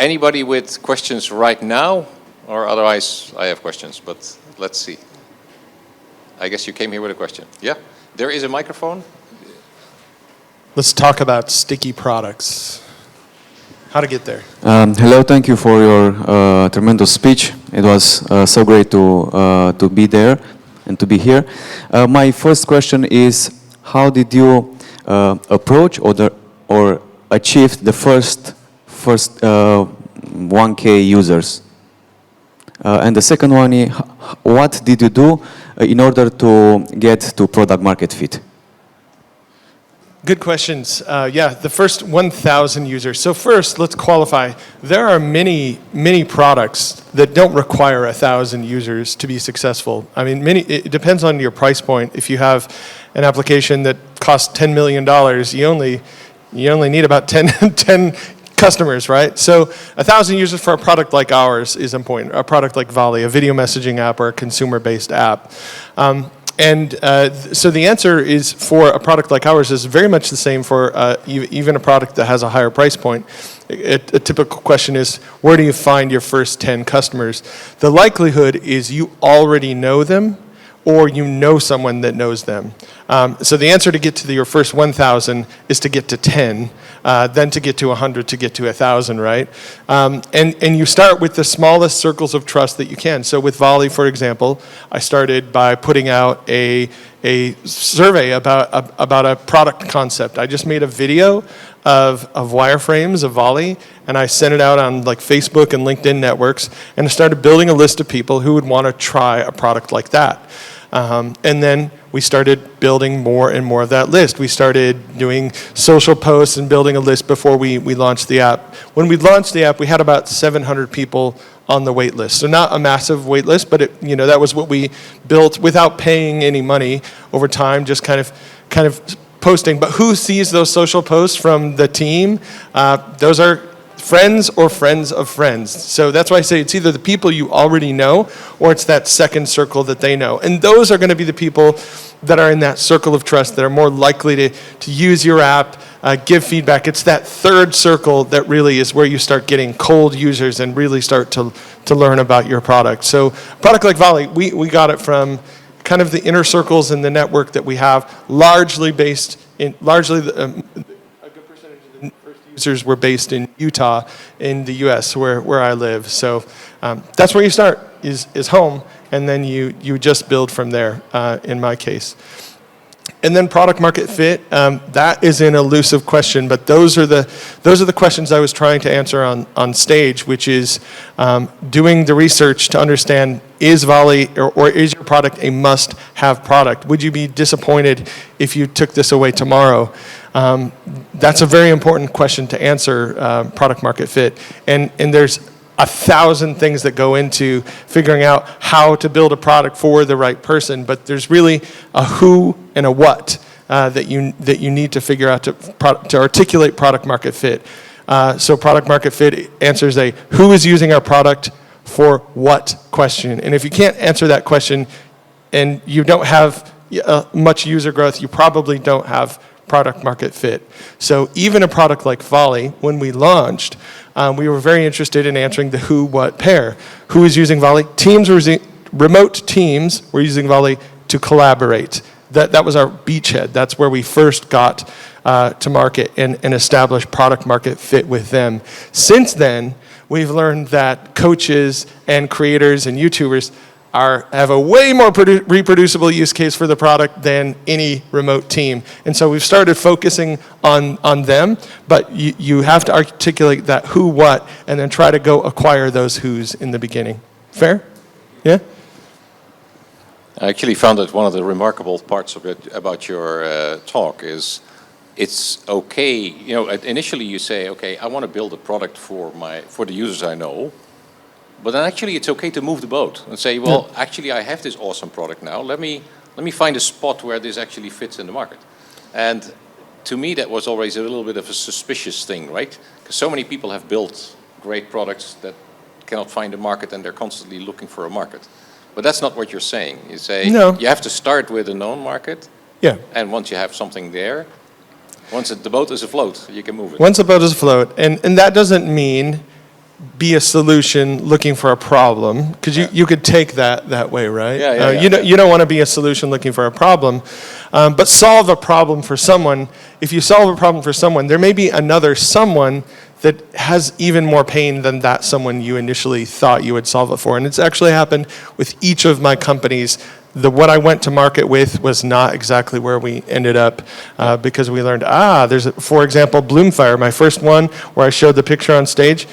anybody with questions right now? Or otherwise, I have questions, but let's see. I guess you came here with a question. Yeah, there is a microphone. Let's talk about sticky products. How to get there. Hello, thank you for your tremendous speech. It was so great to be there and to be here. My first question is, how did you approach or achieve the first 1K users? And the second one is, what did you do in order to get to product market fit? Good questions. Yeah, the first 1,000 users. So first, let's qualify. There are many, many products that don't require 1,000 users to be successful. I mean, it depends on your price point. If you have an application that costs $10 million, you only need about 10 customers, right? So 1,000 users for a product like ours is important. A product like Volley, a video messaging app or a consumer-based app. So the answer is, for a product like ours, is very much the same for even a product that has a higher price point. A typical question is, where do you find your first 10 customers? The likelihood is you already know them, or you know someone that knows them. So the answer to get to your first 1,000 is to get to 10, then to get to 100, to get to 1,000, right? And you start with the smallest circles of trust that you can. So with Volley, for example, I started by putting out a survey about a product concept. I just made a video of wireframes of Volley, and I sent it out on like Facebook and LinkedIn networks, and I started building a list of people who would want to try a product like that. And then we started building more and more of that list. We started doing social posts and building a list before we launched the app. When we launched the app, we had about 700 people on the wait list. So not a massive wait list, but that was what we built without paying any money over time, just kind of posting. But who sees those social posts from the team? Those are friends or friends of friends. So that's why I say it's either the people you already know, or it's that second circle that they know. And those are going to be the people that are in that circle of trust that are more likely to use your app, give feedback. It's that third circle that really is where you start getting cold users and really start to learn about your product. So a product like Volley, we got it from kind of the inner circles in the network that we have, largely users were based in Utah, in the U.S., where I live. So that's where you start, is home, and then you just build from there, in my case. And then product market fit, that is an elusive question, but those are the questions I was trying to answer on stage, which is doing the research to understand, is Volley or is your product a must-have product? Would you be disappointed if you took this away tomorrow? That's a very important question to answer, product market fit. And there's 1,000 things that go into figuring out how to build a product for the right person, but there's really a who and a what that you need to figure out to articulate product market fit. So product market fit answers a who is using our product for what question. And if you can't answer that question and you don't have much user growth, you probably don't have product market fit. So even a product like Volley, when we launched, we were very interested in answering the who, what pair. Who is using Volley? Remote teams were using Volley to collaborate. That was our beachhead. That's where we first got to market and established product market fit with them. Since then, we've learned that coaches and creators and YouTubers have a way more reproducible use case for the product than any remote team. And so we've started focusing on them, but you have to articulate that who, what, and then try to go acquire those who's in the beginning. Fair? Yeah? I actually found that one of the remarkable parts of it about your talk is it's okay, initially you say, okay, I want to build a product for the users I know. But then actually it's okay to move the boat and say, well, actually I have this awesome product now. Let me find a spot where this actually fits in the market. And to me that was always a little bit of a suspicious thing, right? Because so many people have built great products that cannot find a market and they're constantly looking for a market. But that's not what you're saying. You say you have to start with a known market. Yeah. And once you have something there, once the boat is afloat, you can move it. Once the boat is afloat, and that doesn't mean be a solution looking for a problem, because you could take that way, right? You don't want to be a solution looking for a problem, but solve a problem for someone. If you solve a problem for someone, there may be another someone that has even more pain than that someone you initially thought you would solve it for. And it's actually happened with each of my companies. What I went to market with was not exactly where we ended up, because we learned, for example, Bloomfire, my first one where I showed the picture on stage.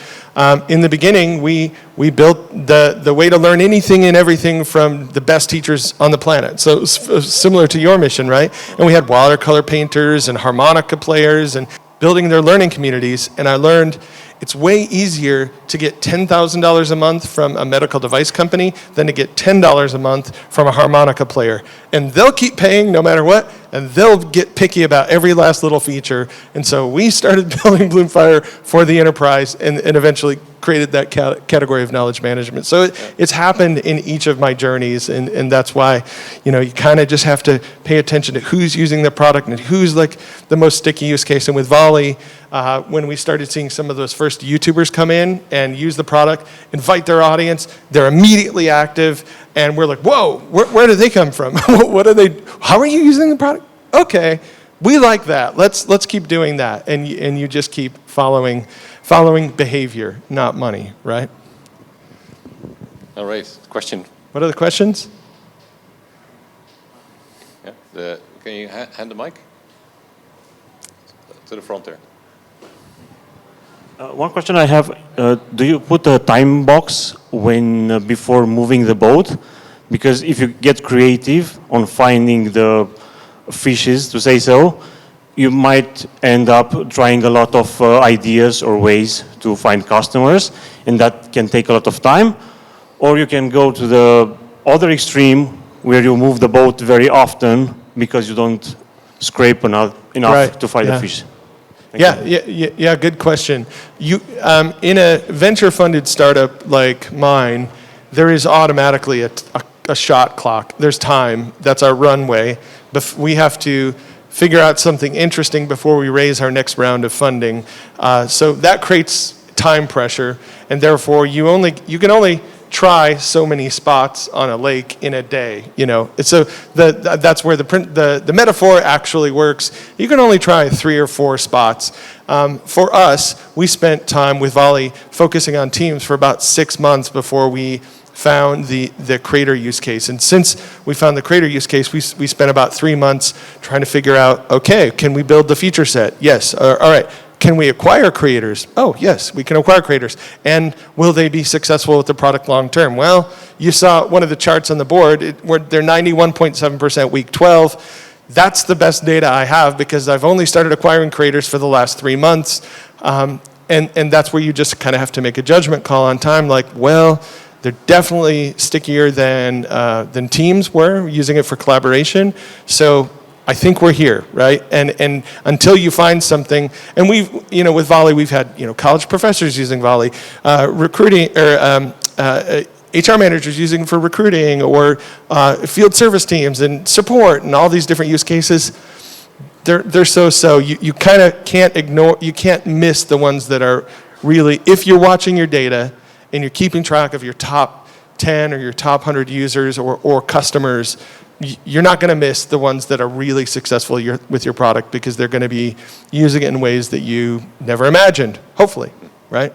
In the beginning, we built the way to learn anything and everything from the best teachers on the planet. So it was similar to your mission, right? And we had watercolor painters and harmonica players and building their learning communities. And I learned it's way easier to get $10,000 a month from a medical device company than to get $10 a month from a harmonica player. And they'll keep paying no matter what, and they'll get picky about every last little feature. And so we started building Bloomfire for the enterprise and eventually created that category of knowledge management. So it's happened in each of my journeys, and that's why, you kind of just have to pay attention to who's using the product and who's like the most sticky use case. And with Volley, when we started seeing some of those first YouTubers come in and use the product, invite their audience, they're immediately active, and we're like, whoa, where did they come from? How are you using the product? Okay, we like that. Let's keep doing that, and you just keep following behavior, not money, right? All right, question. What are the questions? Yeah, can you hand the mic to the front there? One question I have, do you put a time box before moving the boat? Because if you get creative on finding the fishes, to say so, you might end up trying a lot of ideas or ways to find customers, and that can take a lot of time. Or you can go to the other extreme where you move the boat very often because you don't scrape enough to find a fish. Yeah, good question. In a venture-funded startup like mine, there is automatically a shot clock. There's time. That's our runway. We have to figure out something interesting before we raise our next round of funding. So that creates time pressure, and therefore you can only try so many spots on a lake in a day. So that's where the metaphor actually works. You can only try 3 or 4 spots. For us, we spent time with Volley focusing on teams for about 6 months before we found the creator use case. And since we found the creator use case, we spent about 3 months trying to figure out, okay, can we build the feature set? Yes. All right. Can we acquire creators? Oh, yes, we can acquire creators. And will they be successful with the product long term? Well, you saw one of the charts on the board. They're 91.7% week 12. That's the best data I have because I've only started acquiring creators for the last 3 months. And that's where you just kind of have to make a judgment call on time, like, well, they're definitely stickier than teams were, using it for collaboration. So I think we're here, right? And until you find something, and with Volley, we've had, college professors using Volley, recruiting, or HR managers using it for recruiting, or field service teams and support, and all these different use cases. They're so. You kind of can't ignore, you can't miss the ones that are really, if you're watching your data and you're keeping track of your top 10 or your top 100 users or customers, you're not going to miss the ones that are really successful with your product because they're going to be using it in ways that you never imagined, hopefully, right?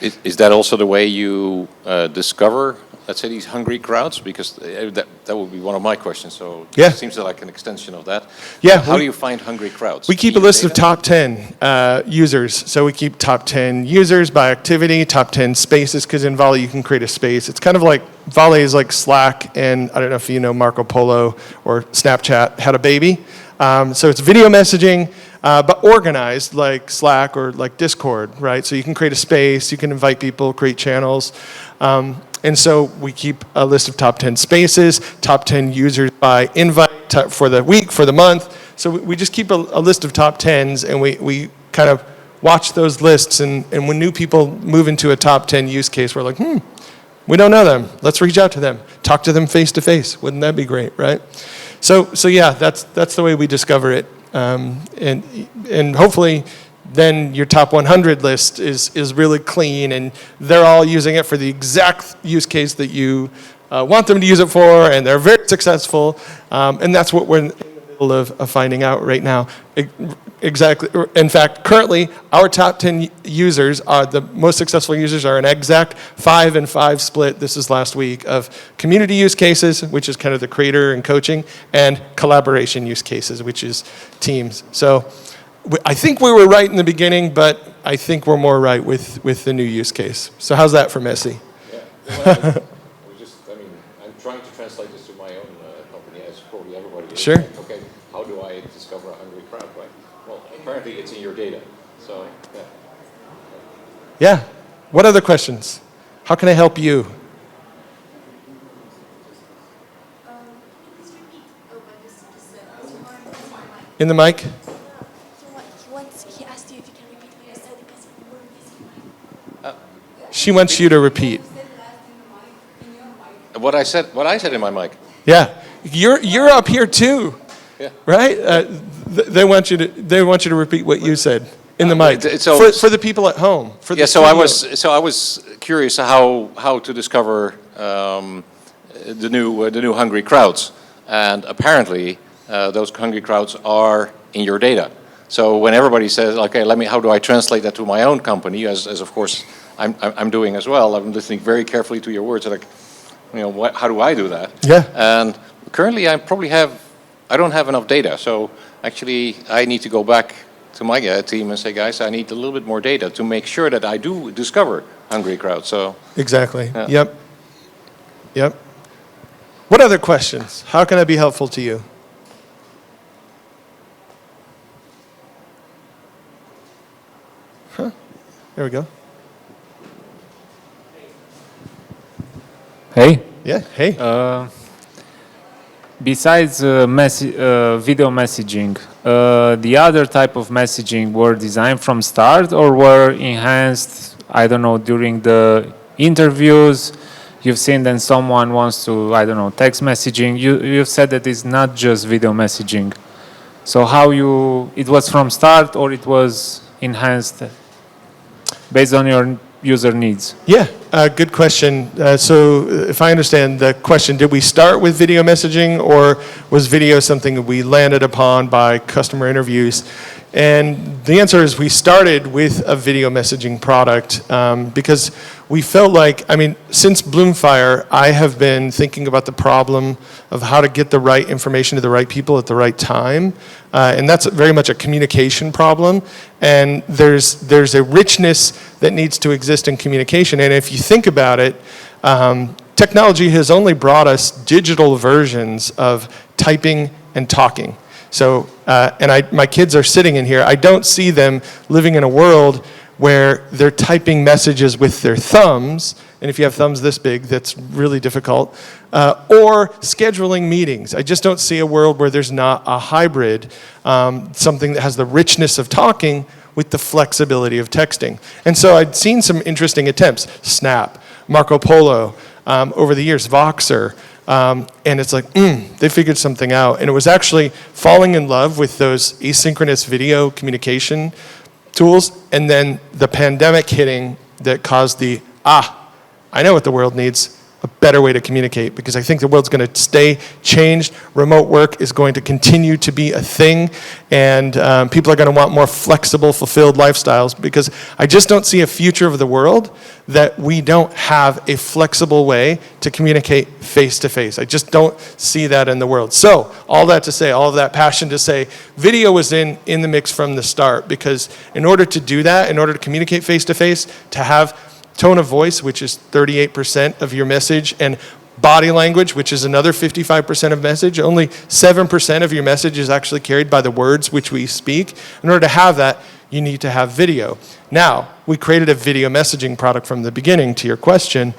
Is that also the way you discover, let's say, these hungry crowds? Because that would be one of my questions. So yeah. It seems like an extension of that. Yeah. How do you find hungry crowds? We keep a list of top 10 users. So we keep top 10 users by activity, top 10 spaces, because in Volley you can create a space. It's kind of like, Volley is like Slack, and I don't know if you know Marco Polo or Snapchat had a baby. So it's video messaging, but organized like Slack or like Discord, right? So you can create a space, you can invite people, create channels. And so we keep a list of top 10 spaces, top 10 users by invite for the week, for the month. So we just keep a list of top 10s, and we kind of watch those lists. And when new people move into a top 10 use case, we're like, we don't know them. Let's reach out to them. Talk to them face to face. Wouldn't that be great, right? So yeah, that's the way we discover it. And hopefully then your top 100 list is really clean, and they're all using it for the exact use case that you want them to use it for, and they're very successful. And that's what we're in the middle of finding out right now. Exactly. In fact, currently, our top 10 users are the most successful users are an exact 5 and 5 split. This is last week of community use cases, which is kind of the creator and coaching, and collaboration use cases, which is teams. So I think we were right in the beginning, but I think we're more right with the new use case. So how's that for Messi? Yeah. Well, I'm trying to translate this to my own company, as probably everybody is. Sure. Okay, how do I discover a hungry crowd, right? Well, apparently it's in your data. So, yeah. Yeah. What other questions? How can I help you? In the mic? He asked you if you can repeat what you said because you were missing. She wants you to repeat. What I said in my mic. Yeah. You're up here too. Yeah. Right? They want you to repeat what you said in the mic. For the people at home. For the Yeah, so studio. I was curious how to discover the new hungry crowds, and apparently those hungry crowds are in your data. So when everybody says, okay, how do I translate that to my own company, as of course I'm doing as well. I'm listening very carefully to your words. Like, how do I do that? Yeah. And currently I don't have enough data. So actually I need to go back to my team and say, guys, I need a little bit more data to make sure that I do discover hungry crowds. So Exactly. Yeah. Yep. What other questions? How can I be helpful to you? There we go. Hey. Yeah. Hey. Besides video messaging, the other type of messaging were designed from start or were enhanced, I don't know, during the interviews? You've seen that someone wants to, I don't know, text messaging. You've said that it's not just video messaging. So it was from start or it was enhanced based on your user needs? Yeah, good question. So if I understand the question, did we start with video messaging or was video something that we landed upon by customer interviews? And the answer is we started with a video messaging product because we felt like, since Bloomfire, I have been thinking about the problem of how to get the right information to the right people at the right time. And that's very much a communication problem. And there's a richness that needs to exist in communication. And if you think about it, technology has only brought us digital versions of typing and talking. So, my kids are sitting in here. I don't see them living in a world where they're typing messages with their thumbs, and if you have thumbs this big, that's really difficult, or scheduling meetings. I just don't see a world where there's not a hybrid, something that has the richness of talking with the flexibility of texting. And so I'd seen some interesting attempts, Snap, Marco Polo, over the years, Voxer, and it's like, they figured something out. And it was actually falling in love with those asynchronous video communication tools, and then the pandemic hitting that caused I know what the world needs, a better way to communicate, because I think the world's going to stay changed. Remote work is going to continue to be a thing, and people are going to want more flexible, fulfilled lifestyles, because I just don't see a future of the world that we don't have a flexible way to communicate face-to-face. I just don't see that in the world. So all that to say, all of that passion to say, video was in the mix from the start, because in order to do that, in order to communicate face-to-face, to have tone of voice, which is 38% of your message, and body language, which is another 55% of message. Only 7% of your message is actually carried by the words which we speak. In order to have that, you need to have video. Now, we created a video messaging product from the beginning, to your question,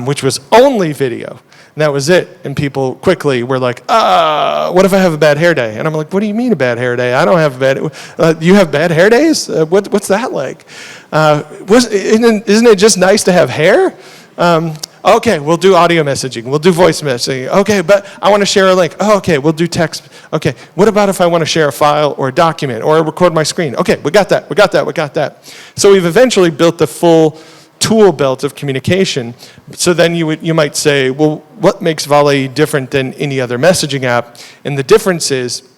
which was only video. And that was it. And people quickly were like, what if I have a bad hair day? And I'm like, what do you mean a bad hair day? I don't have you have bad hair days? What's that like? Isn't it just nice to have hair? Okay, we'll do audio messaging. We'll do voice messaging. Okay, but I want to share a link. Oh, okay, we'll do text. Okay, what about if I want to share a file or a document or record my screen? Okay, we got that, we got that, we got that. So we've eventually built the full tool belt of communication. So then you might say, well, what makes Volley different than any other messaging app? And the difference is,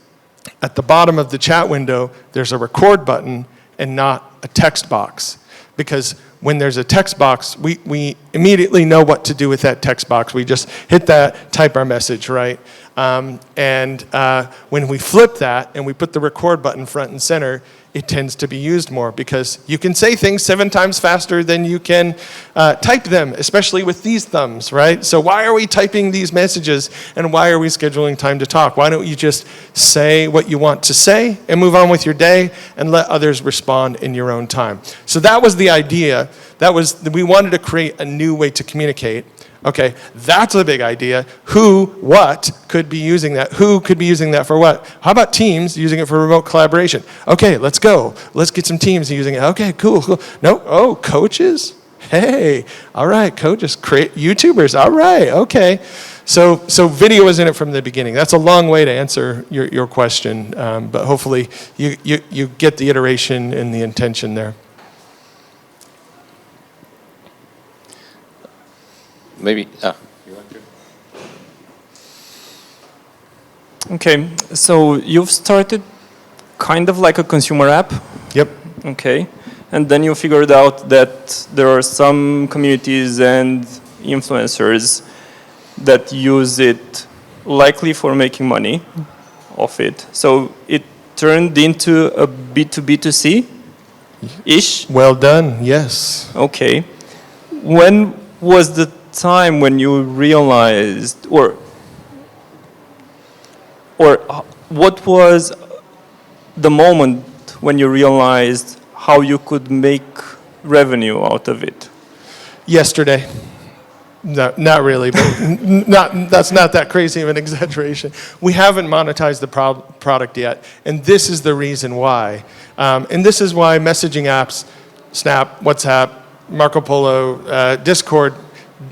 at the bottom of the chat window, there's a record button and not a text box. Because when there's a text box, we immediately know what to do with that text box. We just hit that, type our message, right? When we flip that and we put the record button front and center, it tends to be used more because you can say things 7 times faster than you can type them, especially with these thumbs, right? So why are we typing these messages and why are we scheduling time to talk? Why don't you just say what you want to say and move on with your day and let others respond in your own time? So that was the idea. We wanted to create a new way to communicate. Okay, that's a big idea. What could be using that? Who could be using that for what? How about teams using it for remote collaboration? Okay, let's go. Let's get some teams using it. Okay, cool. No, coaches? Hey, all right, coaches, create YouTubers. All right, okay. So video was in it from the beginning. That's a long way to answer your question, but hopefully you get the iteration and the intention there. Maybe, Okay, so you've started kind of like a consumer app. Yep. Okay, and then you figured out that there are some communities and influencers that use it likely for making money off it. So it turned into a B2B2C-ish? Well done, yes. Okay. When was the time when you realized, or what was the moment when you realized how you could make revenue out of it? Yesterday. No, not really, but that's not that crazy of an exaggeration. We haven't monetized the product yet, and this is the reason why. And this is why messaging apps, Snap, WhatsApp, Marco Polo, Discord,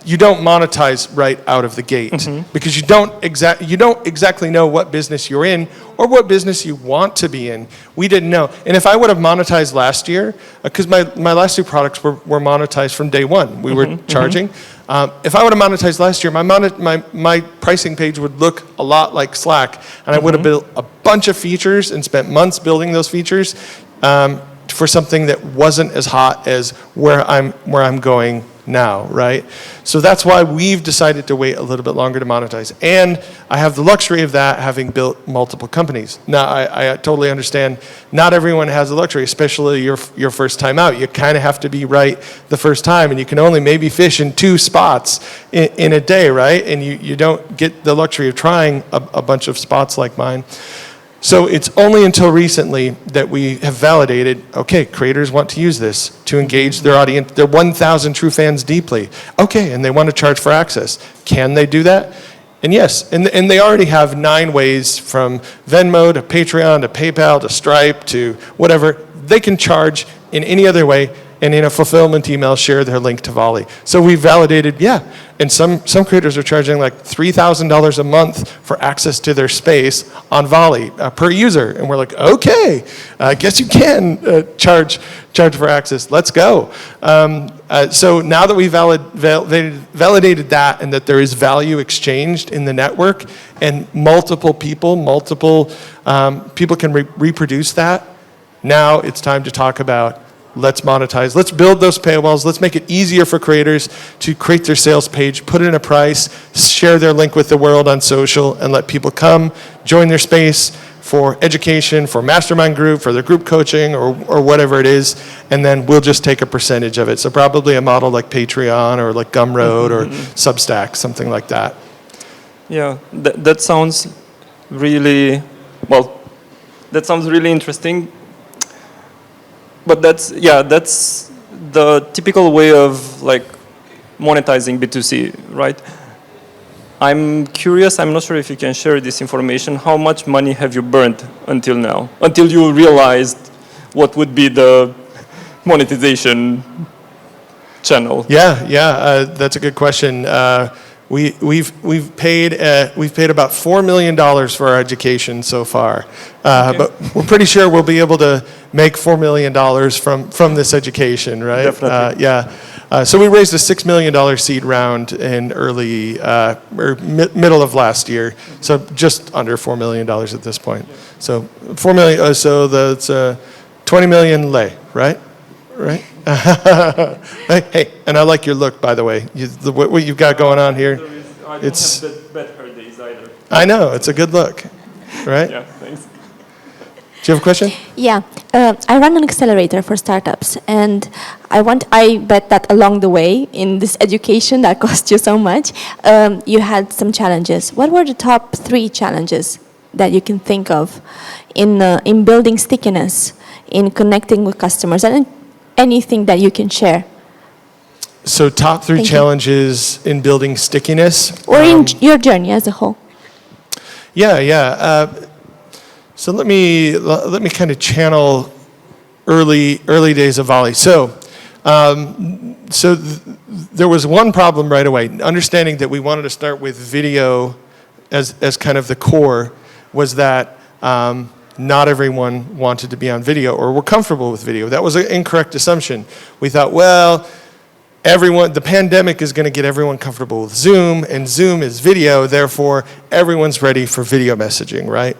you don't monetize right out of the gate because you don't exactly know what business you're in or what business you want to be in. We didn't know. And if I would have monetized last year, because my last 2 products were monetized from day one. We were charging. If I would have monetized last year, my pricing page would look a lot like Slack, and I would have built a bunch of features and spent months building those features for something that wasn't as hot as where I'm going now, right? So that's why we've decided to wait a little bit longer to monetize. And I have the luxury of that having built multiple companies. Now, I totally understand not everyone has the luxury, especially your first time out. You kind of have to be right the first time, and you can only maybe fish in 2 spots in a day, right? And you don't get the luxury of trying a bunch of spots like mine. So it's only until recently that we have validated, okay, creators want to use this to engage their audience, their 1,000 true fans deeply. Okay, and they want to charge for access. Can they do that? And yes, and they already have 9 ways from Venmo to Patreon to PayPal to Stripe to whatever. They can charge in any other way and in a fulfillment email share their link to Volley. So we validated, yeah, and some creators are charging like $3,000 a month for access to their space on Volley per user. And we're like, okay, I guess you can charge for access. Let's go. So now that we validated that and that there is value exchanged in the network and multiple people can reproduce that, now it's time to talk about let's monetize. Let's build those paywalls. Let's make it easier for creators to create their sales page, put in a price, share their link with the world on social, and let people come, join their space for education, for mastermind group, for their group coaching, or whatever it is, and then we'll just take a percentage of it. So probably a model like Patreon or like Gumroad or Substack, something like that. Yeah, that sounds really, that sounds really interesting. But that's the typical way of like monetizing B2C, right? I'm curious, I'm not sure if you can share this information. How much money have you burned until now? Until you realized what would be the monetization? channel? Yeah, that's a good question. We've paid about $4 million for our education so far, but we're pretty sure we'll be able to make $4 million from this education, right? Definitely. So we raised a $6 million seed round in early or middle of last year, so just under $4 million at this point. So 4 million. So that's 20 million lei, right? Right. Hey, and I like your look, by the way. What you've got going on here. It's. bad hair days either. I know it's a good look, right? Yeah, thanks. Do you have a question? Yeah, I run an accelerator for startups, and I bet that along the way in this education that cost you so much, you had some challenges. What were the top 3 challenges that you can think of in building stickiness, in connecting with customers, and anything that you can share? So top 3 Thank you. challenges in building stickiness, Or in your journey as a whole? Yeah. So let me kind of channel early days of Volley. So there was one problem right away. Understanding that we wanted to start with video as kind of the core was that not everyone wanted to be on video or were comfortable with video. That was an incorrect assumption. We thought, well, the pandemic is going to get everyone comfortable with Zoom, and Zoom is video, therefore everyone's ready for video messaging, right?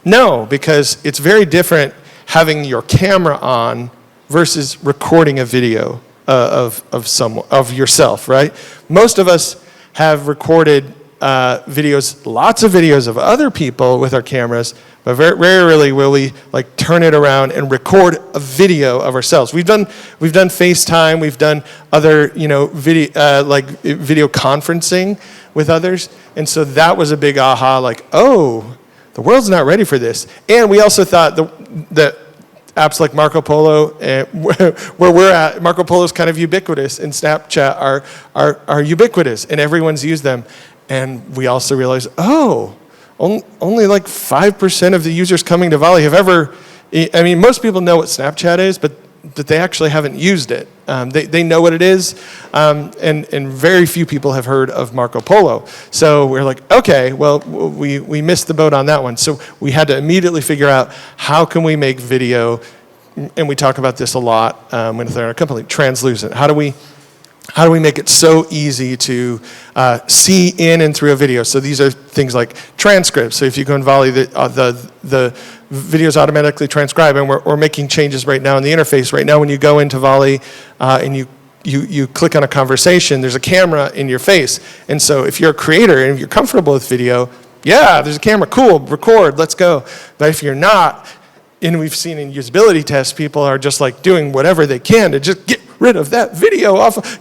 No, because it's very different having your camera on versus recording a video of yourself, right? Most of us have recorded videos, lots of videos of other people with our cameras, but very rarely will we like turn it around and record a video of ourselves. We've done FaceTime, we've done other video conferencing with others, and so that was a big aha. Like, oh, the world's not ready for this. And we also thought that apps like Marco Polo, where we're at, Marco Polo is kind of ubiquitous, and Snapchat are ubiquitous, and everyone's used them. And we also realized, only like 5% of the users coming to Volley have ever, I mean, most people know what Snapchat is, but they actually haven't used it. They know what it is, and very few people have heard of Marco Polo. So we're like, okay, well, we missed the boat on that one. So we had to immediately figure out how can we make video, and we talk about this a lot with our company, translucent. How do we make it so easy to see in and through a video? So these are things like transcripts. So if you go in Volley, the videos automatically transcribe, and we're making changes right now in the interface. Right now when you go into Volley and you click on a conversation, there's a camera in your face. And so if you're a creator and if you're comfortable with video, yeah, there's a camera, cool, record, let's go. But if you're not, and we've seen in usability tests, people are just like doing whatever they can to just get rid of that video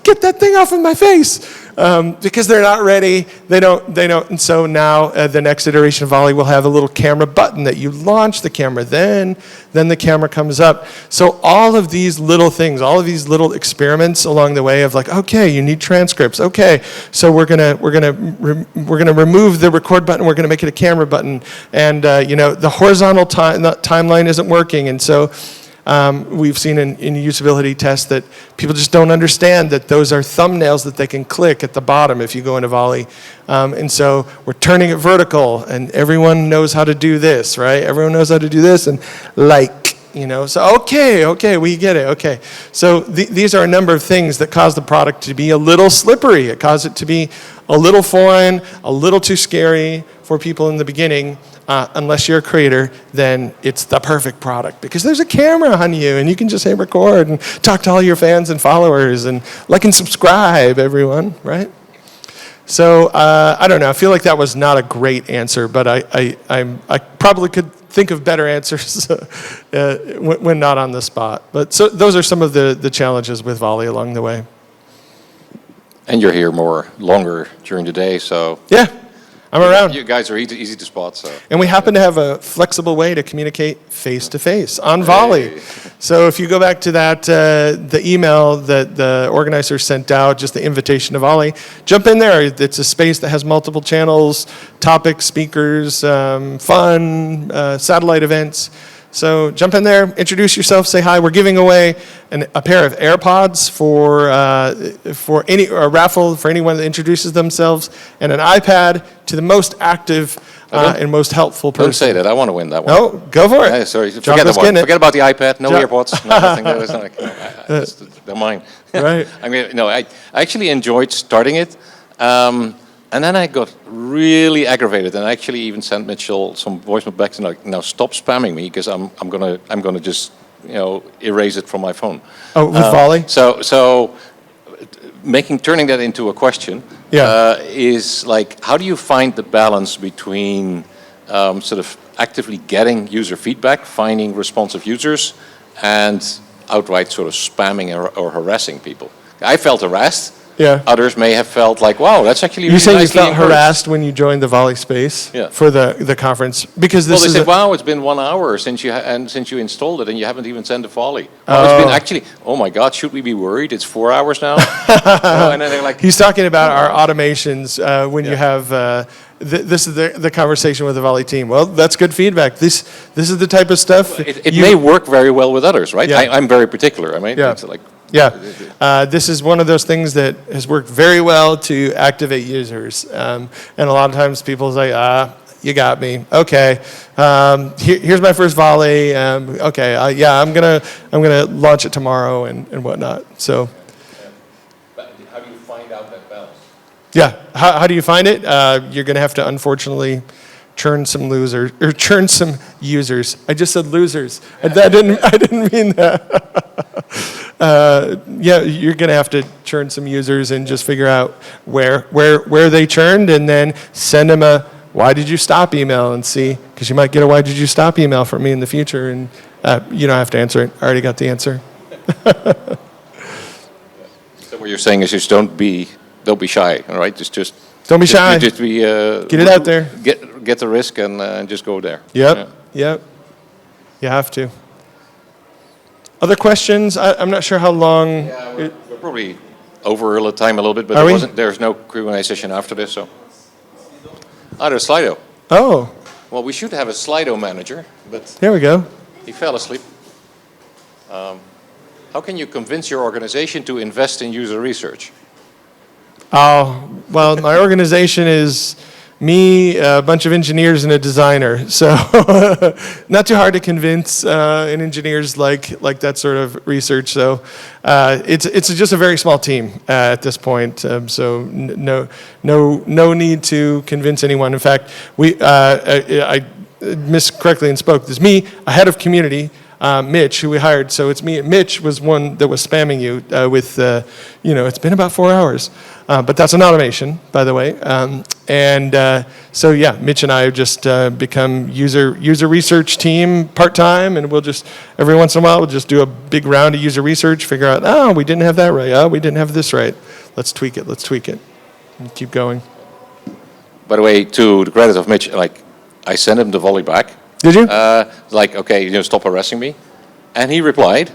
get that thing off of my face, because they're not ready. They don't. And so now the next iteration of Volley will have a little camera button that you launch the camera, then the camera comes up. So all of these little things, all of these little experiments along the way of like, okay, you need transcripts. Okay, so we're gonna remove the record button. We're gonna make it a camera button, and the horizontal timeline isn't working, and so. We've seen in usability tests that people just don't understand that those are thumbnails that they can click at the bottom if you go into Volley. And so we're turning it vertical, and everyone knows how to do this, right? Everyone knows how to do this, and so okay, we get it, okay. So these are a number of things that cause the product to be a little slippery. It caused it to be a little foreign, a little too scary for people in the beginning. Unless you're a creator, then it's the perfect product because there's a camera on you and you can just hit record and talk to all your fans and followers and like and subscribe, everyone, right? So I don't know. I feel like that was not a great answer, but I probably could think of better answers when not on the spot. But so those are some of the challenges with Volley along the way. And you're here longer during the day, so Yeah. I'm around. You guys are easy to spot, so. And we happen to have a flexible way to communicate face-to-face on Volley. Hey. So if you go back to that, the email that the organizer sent out, just the invitation to Volley, jump in there. It's a space that has multiple channels, topics, speakers, fun, satellite events. So jump in there, introduce yourself, say hi. We're giving away a pair of AirPods for a raffle for anyone that introduces themselves, and an iPad to the most active and most helpful person. Don't say that. I want to win that one. Oh, go for it. Yeah, sorry, John forget was that one. getting it. Forget about the iPad. No John- earpods. No, nothing. That was like, they're mine. Right. I mean, no, I actually enjoyed starting it, and then I got really aggravated, and I actually even sent Mitchell some voicemail back and like, now stop spamming me because I'm gonna just erase it from my phone. Oh, with Volley? So turning that into a question is like, how do you find the balance between sort of actively getting user feedback, finding responsive users, and outright sort of spamming or harassing people? I felt harassed. Yeah. Others may have felt like, wow, that's actually You really say you nicely felt encouraged. harassed when you joined the Volley space Yeah. for the conference because Well, this they is said, wow, it's been 1 hour since you installed it, and you haven't even sent a Volley. Oh, it's been actually, oh my God, should we be worried? It's 4 hours now. And then they're like, He's talking about our automations when you have. This is the conversation with the Volley team. Well, that's good feedback. This is the type of stuff. it may work very well with others, right? Yeah. I'm very particular. I mean, Yeah. it's like, Yeah, this is one of those things that has worked very well to activate users. And a lot of times people say, you got me. Okay, here's my first Volley. Okay, I'm gonna launch it tomorrow and whatnot. So. but how do you find out that balance? Yeah, how do you find it? You're going to have to, unfortunately, churn some users. I just said losers. I didn't mean that. You're going to have to churn some users and just figure out where they churned, and then send them a "Why did you stop?" email and see, because you might get a "Why did you stop?" email from me in the future, and you don't have to answer it. I already got the answer. So what you're saying is just don't be shy, all right? Just Don't be shy. Just be Get it out there. Get the risk and just go there. Yep. You have to. Other questions? I'm not sure how long. Yeah, we're probably over the time a little bit, but Are we? there's no Q&A session after this, so. There's Slido. Oh, Well, we should have a Slido manager, but there we go. he fell asleep. How can you convince your organization to invest in user research? Oh, well, my organization is me, a bunch of engineers, and a designer. So not too hard to convince, and engineers like that sort of research. So it's just a very small team at this point. So no need to convince anyone. In fact, I missed correctly and spoke. There's me, a head of community. Mitch, who we hired. So it's me. Mitch was one that was spamming you with, it's been about 4 hours. But that's an automation, by the way. So yeah, Mitch and I have just become user research team part-time, and we'll just, every once in a while, we'll just do a big round of user research, figure out, we didn't have that right. We didn't have this right. Let's tweak it, and keep going. By the way, to the credit of Mitch, I sent him the Volley back. Did you? Okay, stop harassing me. And he replied,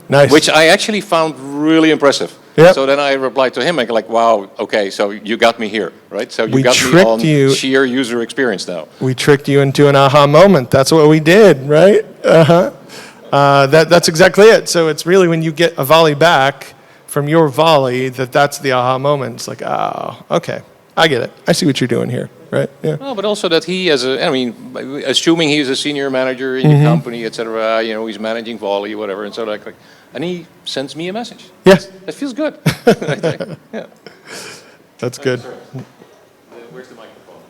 Nice. which I actually found really impressive. Yep. So then I replied to him, wow, okay, so you got me here, right? So you We got me tricked on you. sheer user experience now. We tricked you into an aha moment. That's what we did, right? That's exactly it. So it's really when you get a Volley back from your Volley that's the aha moment. It's like, okay, I get it. I see what you're doing here, right? Yeah. No, but also that he, assuming he's a senior manager in the company, etc., he's managing Volley, whatever, and so and he sends me a message. Yeah, That feels good. Yeah. that's good. Where's the microphone?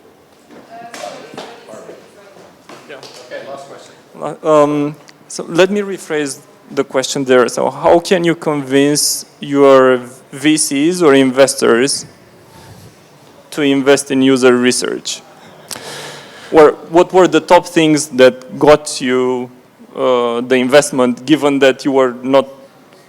So let me rephrase the question there. So how can you convince your VCs or investors to invest in user research? Or what were the top things that got you the investment, given that you were not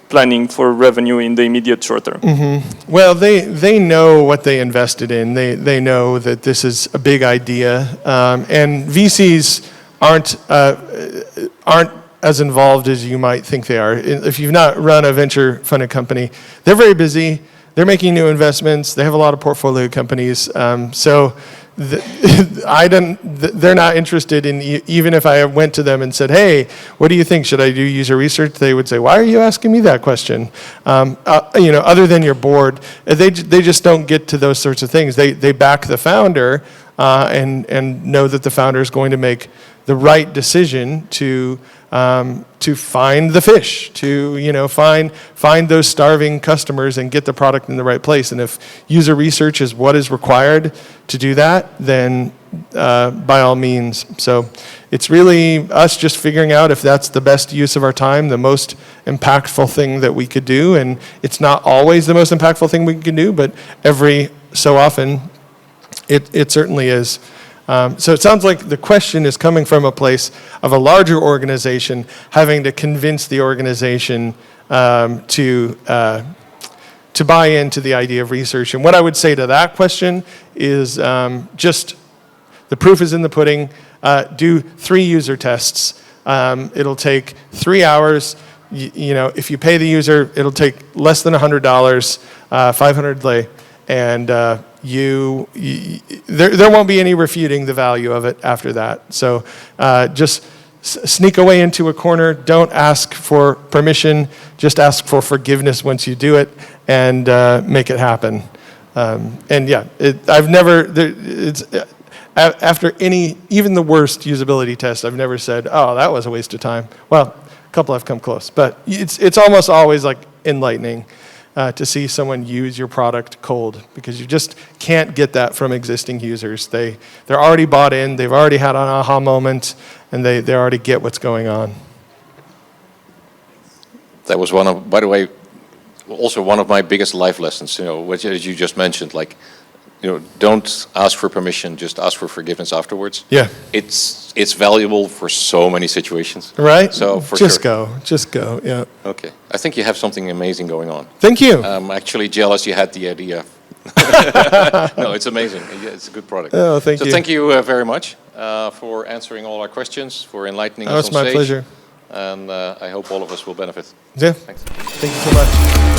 planning for revenue in the immediate short term? Mm-hmm. Well, they know what they invested in. They know that this is a big idea, and VCs aren't as involved as you might think they are. If you've not run a venture-funded company, they're very busy. They're making new investments. They have a lot of portfolio companies. So they're not interested in, even if I went to them and said, hey, what do you think? Should I do user research? They would say, why are you asking me that question? Other than your board, they just don't get to those sorts of things. They back the founder and know that the founder is going to make the right decision to find the fish, to find those starving customers and get the product in the right place. And if user research is what is required to do that, then by all means. So it's really us just figuring out if that's the best use of our time, the most impactful thing that we could do. And it's not always the most impactful thing we can do, but every so often it certainly is. So it sounds like the question is coming from a place of a larger organization having to convince the organization to buy into the idea of research. And what I would say to that question is just the proof is in the pudding. Do 3 user tests. It'll take 3 hours. If you pay the user, it'll take less than $100, 500 lei, and there won't be any refuting the value of it after that. So just sneak away into a corner. Don't ask for permission. Just ask for forgiveness once you do it, and make it happen. And yeah, after even the worst usability test, I've never said, oh, that was a waste of time. Well, a couple have come close, but it's almost always like enlightening to see someone use your product cold, because you just can't get that from existing users. They're already bought in, they've already had an aha moment, and they already get what's going on. That was by the way, also one of my biggest life lessons, which as you just mentioned, like, don't ask for permission, just ask for forgiveness afterwards. Yeah. It's valuable for so many situations. Right? So for just sure. Just go, yeah. Okay. I think you have something amazing going on. Thank you. I'm actually jealous you had the idea. No, it's amazing. It's a good product. Oh, thank you. So thank you very much for answering all our questions, for enlightening us on stage. That was my pleasure. And I hope all of us will benefit. Yeah. Thanks. Thank you so much.